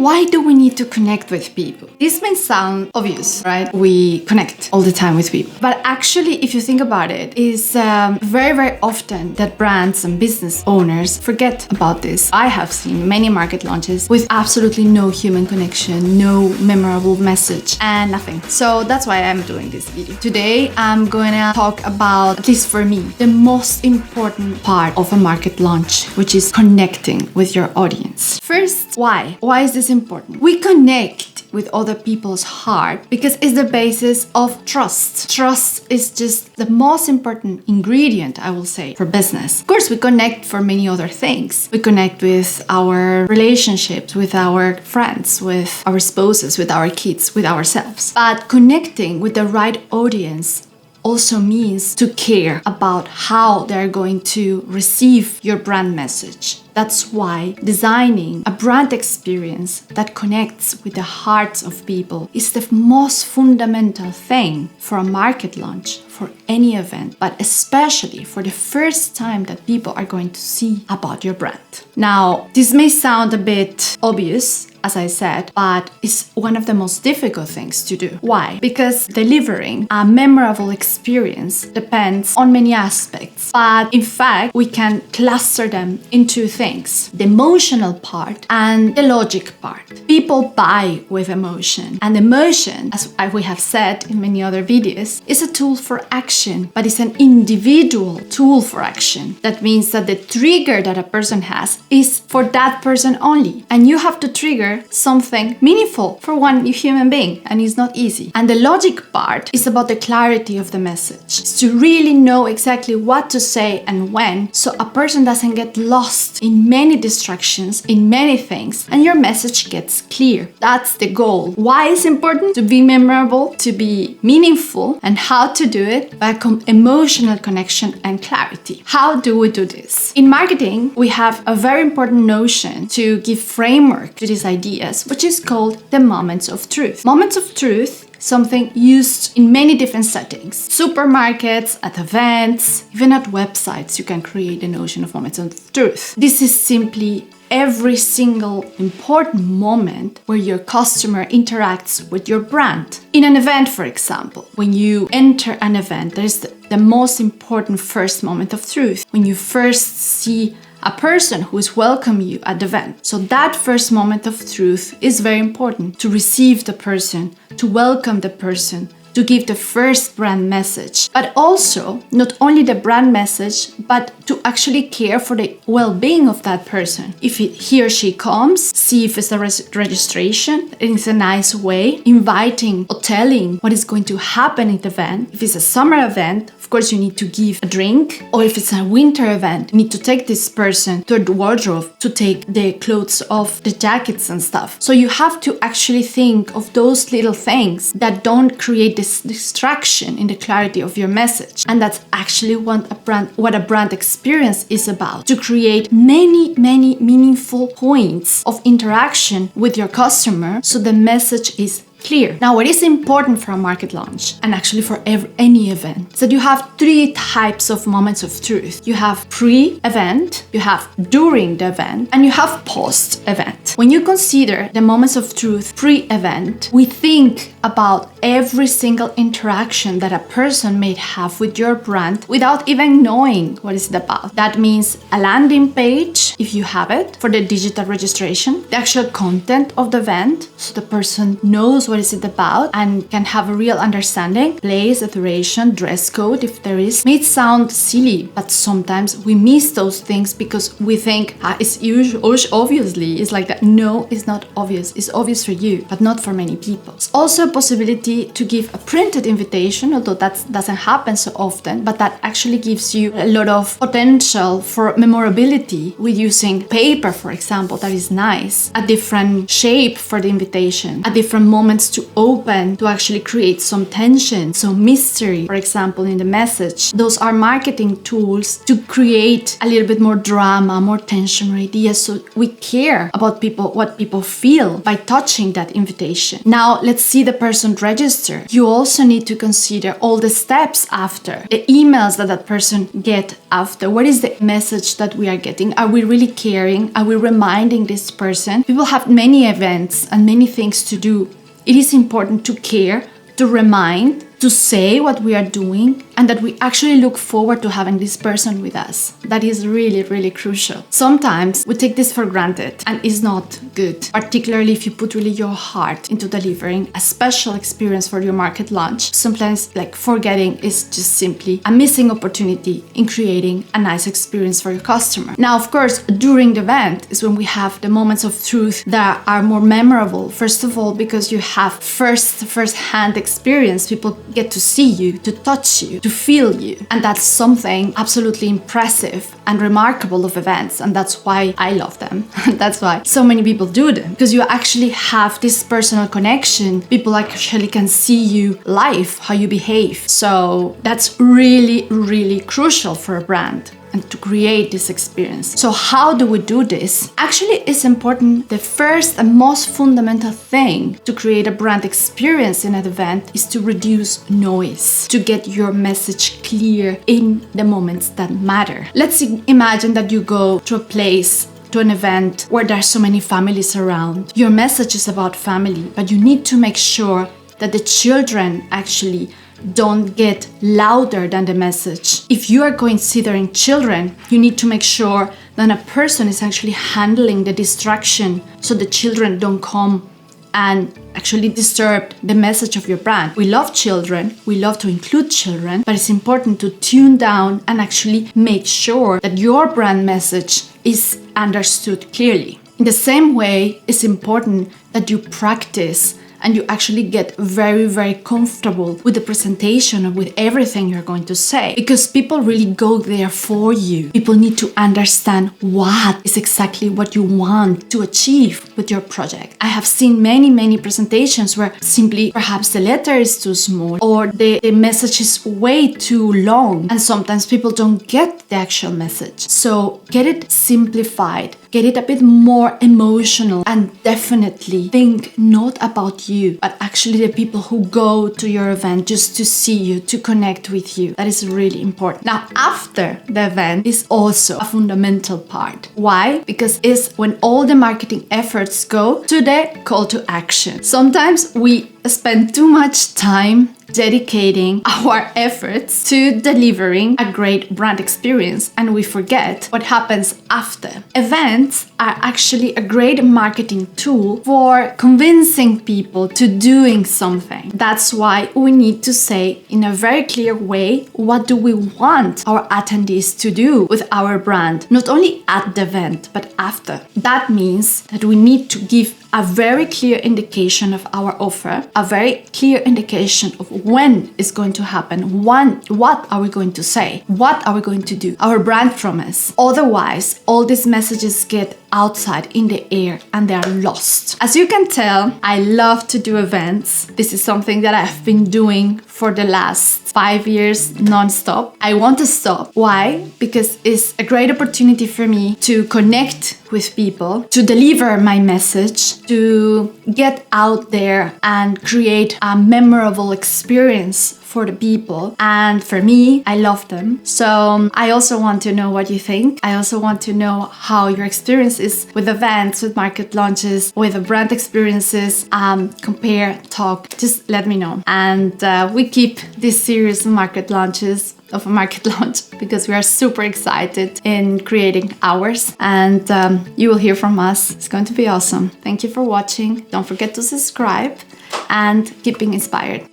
Why do we need to connect with people? This may sound obvious, right? We connect all the time with people. But actually, if you think about it, is very, very often that brands and business owners forget about this. I have seen many market launches with absolutely no human connection, no memorable message, and nothing. So that's why I'm doing this video. Today, I'm going to talk about, at least for me, the most important part of a market launch, which is connecting with your audience. First, why? Why is this important? We connect with other people's heart because it's the basis of trust. Trust is just the most important ingredient, I will say, for business. Of course, we connect for many other things. We connect with our relationships, with our friends, with our spouses, with our kids, with ourselves. But connecting with the right audience also means to care about how they're going to receive your brand message. That's why designing a brand experience that connects with the hearts of people is the most fundamental thing for a market launch, for any event, but especially for the first time that people are going to see about your brand. Now, this may sound a bit obvious, as I said, but it's one of the most difficult things to do. Why? Because delivering a memorable experience depends on many aspects, but in fact, we can cluster them into two things: the emotional part and the logic part. People buy with emotion, and emotion, as we have said in many other videos, is a tool for action, but it's an individual tool for action. That means that the trigger that a person has is for that person only, and you have to trigger something meaningful for one human being, and it's not easy. And the logic part is about the clarity of the message. It's to really know exactly what to say and when, so a person doesn't get lost in many distractions, in many things, and your message gets clear. That's the goal. Why is important to be memorable, to be meaningful, and how to do it by emotional connection and clarity. How do we do this? In marketing, we have a very important notion to give framework to these ideas, which is called the moments of truth. Moments of truth, something used in many different settings. Supermarkets, at events, even at websites, you can create the notion of moments of truth. This is simply every single important moment where your customer interacts with your brand. In an event, for example, when you enter an event, there is the most important first moment of truth. When you first see a person who is welcoming you at the event. So that first moment of truth is very important to receive the person, to welcome the person, to give the first brand message, but also not only the brand message, but to actually care for the well-being of that person. If he or she comes, see if it's a registration in a nice way, inviting or telling what is going to happen at the event. If it's a summer event, of course you need to give a drink, or if it's a winter event, you need to take this person to the wardrobe to take the clothes off, the jackets and stuff. So you have to actually think of those little things that don't create this distraction in the clarity of your message. And that's actually what a brand experience is about, to create many meaningful points of interaction with your customer so the message is clear. Now, what is important for a market launch, and actually for any event, is that you have three types of moments of truth. You have pre-event, you have during the event, and you have post-event. When you consider the moments of truth pre-event, we think about every single interaction that a person may have with your brand without even knowing what it's about. That means a landing page, if you have it, for the digital registration, the actual content of the event, so the person knows what is it about and can have a real understanding, place, duration, dress code, if there is. May sound silly, but sometimes we miss those things because we think it's obviously, it's like that. No, it's not obvious. It's obvious for you, but not for many people. It's also a possibility to give a printed invitation, although that doesn't happen so often, but that actually gives you a lot of potential for memorability with using paper, for example, that is nice, a different shape for the invitation, a different moments it's too open to actually create some tension, some mystery, for example, in the message. Those are marketing tools to create a little bit more drama, more tension or ideas, so we care about people, what people feel by touching that invitation. Now, let's see the person register. You also need to consider all the steps after, the emails that person get after. What is the message that we are getting? Are we really caring? Are we reminding this person? People have many events and many things to do. It is important to care, to remind, to say what we are doing, and that we actually look forward to having this person with us. That is really, really crucial. Sometimes we take this for granted and it's not good, particularly if you put really your heart into delivering a special experience for your market launch. Sometimes like forgetting is just simply a missing opportunity in creating a nice experience for your customer. Now, of course, during the event is when we have the moments of truth that are more memorable. First of all, because you have first-hand experience. People get to see you, to touch you, to feel you. And that's something absolutely impressive and remarkable of events. And that's why I love them. That's why so many people do them, because you actually have this personal connection. People actually can see you live, how you behave. So that's really, really crucial for a brand and to create this experience. So how do we do this? Actually, it's important. The first and most fundamental thing to create a brand experience in an event is to reduce noise, to get your message clear in the moments that matter. Let's imagine that you go to a place, to an event where there are so many families around. Your message is about family, but you need to make sure that the children actually don't get louder than the message. If you are considering children, you need to make sure that a person is actually handling the distraction so the children don't come and actually disturb the message of your brand. We love children, we love to include children, but it's important to tune down and actually make sure that your brand message is understood clearly. In the same way, it's important that you practice and you actually get very, very comfortable with the presentation and with everything you're going to say, because people really go there for you. People need to understand what is exactly what you want to achieve with your project. I have seen many presentations where simply perhaps the letter is too small or the message is way too long, and sometimes people don't get the actual message. So get it simplified, get it a bit more emotional, and definitely think not about you, but actually the people who go to your event just to see you, to connect with you. That is really important. Now, after the event is also a fundamental part. Why? Because it's when all the marketing efforts go to the call to action. Sometimes we spend too much time dedicating our efforts to delivering a great brand experience, and we forget what happens after. Events are actually a great marketing tool for convincing people to doing something. That's why we need to say in a very clear way, what do we want our attendees to do with our brand, not only at the event, but after. That means that we need to give a very clear indication of our offer, a very clear indication of when it's going to happen, what are we going to say, what are we going to do, our brand promise. Otherwise, all these messages get outside in the air and they are lost. As you can tell, I love to do events. This is something that I've been doing for the last 5 years non-stop. I want to stop. Why? Because it's a great opportunity for me to connect with people, to deliver my message, to get out there and create a memorable experience for the people. And for me, I love them. So I also want to know what you think. I also want to know how your experience is with events, with market launches, with brand experiences. Compare, talk, just let me know. And we keep this series of market launches of a market launch because we are super excited in creating ours, and you will hear from us. It's going to be awesome. Thank you for watching. Don't forget to subscribe and keeping inspired.